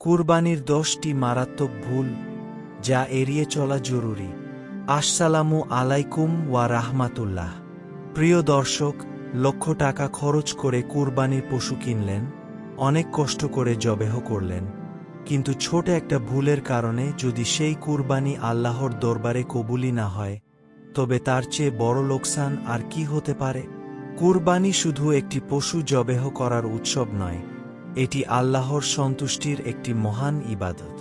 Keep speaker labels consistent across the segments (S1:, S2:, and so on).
S1: কুরবানির 10টি মারাত্মক ভুল যা এড়িয়ে চলা জরুরি। আসসালামু আলাইকুম ওয়া রাহমাতুল্লাহ। প্রিয় দর্শক, লক্ষ টাকা খরচ করে কুরবানির পশু কিনলেন, অনেক কষ্ট করে জবেহ করলেন, কিন্তু ছোট একটা ভুলের কারণে যদি সেই কুরবানি আল্লাহর দরবারে কবুলি না হয়, তবে তার চেয়ে বড় লোকসান আর কি হতে পারে? কুরবানি শুধু একটি পশু জবেহ করার উৎসব নয়, এটি আল্লাহর সন্তুষ্টির একটি মহান ইবাদত।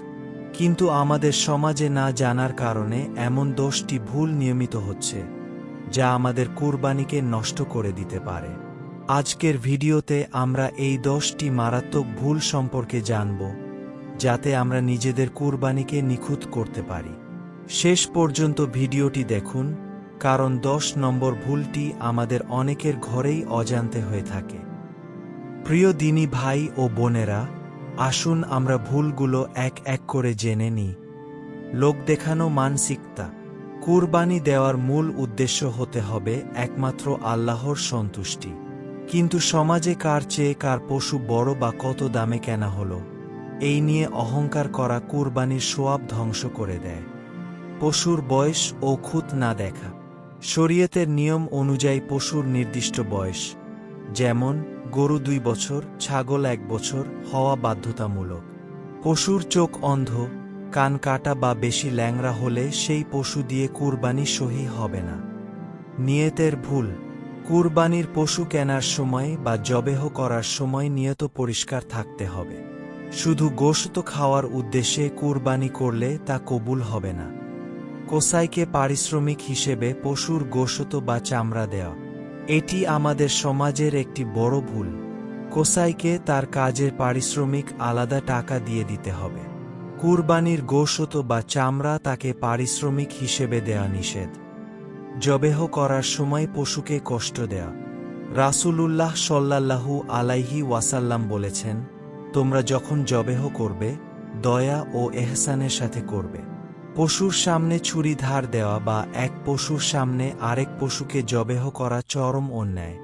S1: কিন্তু আমাদের সমাজে না জানার কারণে এমন 10টি ভুল নিয়মিত হচ্ছে, যা আমাদের কুরবানিকে নষ্ট করে দিতে পারে। আজকের ভিডিওতে আমরা এই 10টি মারাত্মক ভুল সম্পর্কে জানব, যাতে আমরা নিজেদের কুরবানিকে নিখুঁত করতে পারি। শেষ পর্যন্ত ভিডিওটি দেখুন, কারণ 10 নম্বর ভুলটি আমাদের অনেকের ঘরেই অজান্তে হয়ে থাকে। প্রিয় দিনী ভাই ও বোনেরা, আসুন আমরা ভুলগুলো এক এক করে জেনে নিই। লোক দেখানো মানসিকতা। কুরবানি দেওয়ার মূল উদ্দেশ্য হতে হবে একমাত্র আল্লাহর সন্তুষ্টি। কিন্তু সমাজে কার চেয়ে কার পশু বড় বা কত দামে কেনা হলো, এই নিয়ে অহংকার করা কুরবানির সোয়াব ধ্বংস করে দেয়। পশুর বয়স ও খুঁত না দেখা। শরীয়তের নিয়ম অনুযায়ী পশুর নির্দিষ্ট বয়স, যেমন গরু 2 বছর, ছাগল 1 বছর হওয়া বাধ্যতামূলক। পশুর চোখ অন্ধ, কান কাটা বা বেশি ল্যাংড়া হলে সেই পশু দিয়ে কুরবানি সহি হবে না। নিয়তের ভুল। কুরবানির পশু কেনার সময় বা জবেহ করার সময় নিয়ত পরিষ্কার থাকতে হবে। শুধু গোশত খাওয়ার উদ্দেশ্যে কুরবানি করলে তা কবুল হবে না। কসাইকে পারিশ্রমিক হিসেবে পশুর গোশত বা চামড়া দেওয়া, এটি আমাদের সমাজের একটি বড় ভুল। কসাইকে তার কাজের পারিশ্রমিক আলাদা টাকা দিয়ে দিতে হবে। কুরবানির গোশত বা চামড়া তাকে পারিশ্রমিক হিসেবে দেয়া নিষেধ। জবেহ করার সময় পশুকে কষ্ট দেয়া। রাসূলুল্লাহ সাল্লাল্লাহু আলাইহি ওয়াসাল্লাম বলেছেন, তোমরা যখন জবেহ করবে, দয়া ও এহসানের সাথে করবে। পশুর সামনে ছুরি ধার দেওয়া বা এক পশুর সামনে আরেক পশুকে জবেহ করা চরম অন্যায়।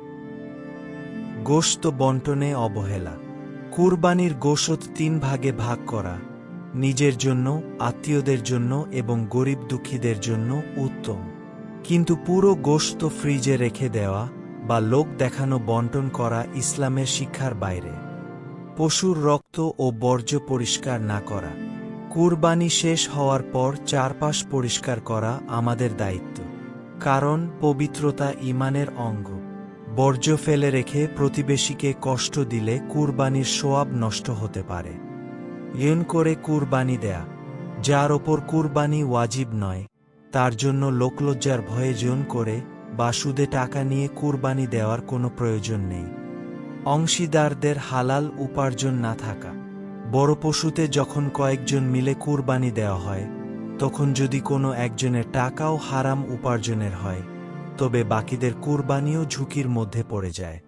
S1: গোশত বন্টনে অবহেলা। কুরবানির গোশত 3 ভাগে ভাগ করা, নিজের জন্য, আত্মীয়দের জন্য এবং গরিব দুঃখীদের জন্য উত্তম। কিন্তু পুরো গোশত ফ্রিজে রেখে দেওয়া বা লোক দেখানো বন্টন করা ইসলামের শিক্ষার বাইরে। পশুর রক্ত ও বর্জ্য পরিষ্কার না করা। কুরবানি শেষ হওয়ার পর চারপাশ পরিষ্কার করা আমাদের দায়িত্ব, কারণ পবিত্রতা ঈমানের অঙ্গ। বর্জ্য ফেলে রেখে প্রতিবেশীকে কষ্ট দিলে কুরবানির সোয়াব নষ্ট হতে পারে। ইয়ন করে কুরবানি দেয়া। যার ওপর কুরবানি ওয়াজিব নয়, তার জন্য লোকলজ্জার ভয়ে জন করে বা সুদে টাকা নিয়ে কুরবানি দেওয়ার কোনো প্রয়োজন নেই। অংশীদারদের হালাল উপার্জন না থাকা। বড় পশুতে যখন কয়েকজন মিলে কুরবানি দেওয়া হয়, তখন যদি কোনো একজনের টাকাও হারাম উপার্জনের হয়, তবে বাকিদের কুরবানিও ঝুঁকির মধ্যে পড়ে যায়।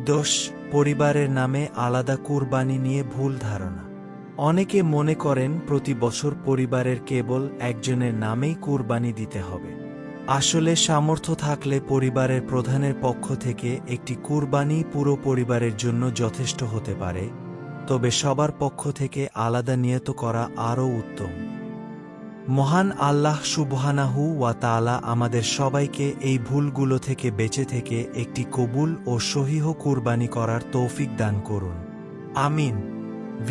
S1: 10. পরিবারের নামে আলাদা কুরবানি নিয়ে ভুল ধারণা। অনেকে মনে করেন প্রতি বছর পরিবারের কেবল একজনের নামেই কুরবানি দিতে হবে। আসলে সামর্থ্য থাকলে পরিবারের প্রধানের পক্ষ থেকে একটি কুরবানি পুরো পরিবারের জন্য যথেষ্ট হতে পারে, তবে সবার পক্ষ থেকে আলাদা নিয়ত করা আরও উত্তম। মহান আল্লাহ সুবহানাহু ওয়া তাআলা আমাদের সবাইকে এই ভুলগুলো থেকে বেঁচে থেকে একটি কবুল ও সহিহ কুরবানি করার তৌফিক দান করুন। আমিন।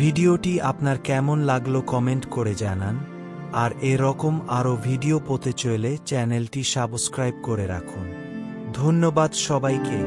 S1: ভিডিওটি আপনার কেমন লাগলো কমেন্ট করে জানান, আর এরকম আরও ভিডিও পেতে চাইলে চ্যানেলটি সাবস্ক্রাইব করে রাখুন। ধন্যবাদ সবাইকে।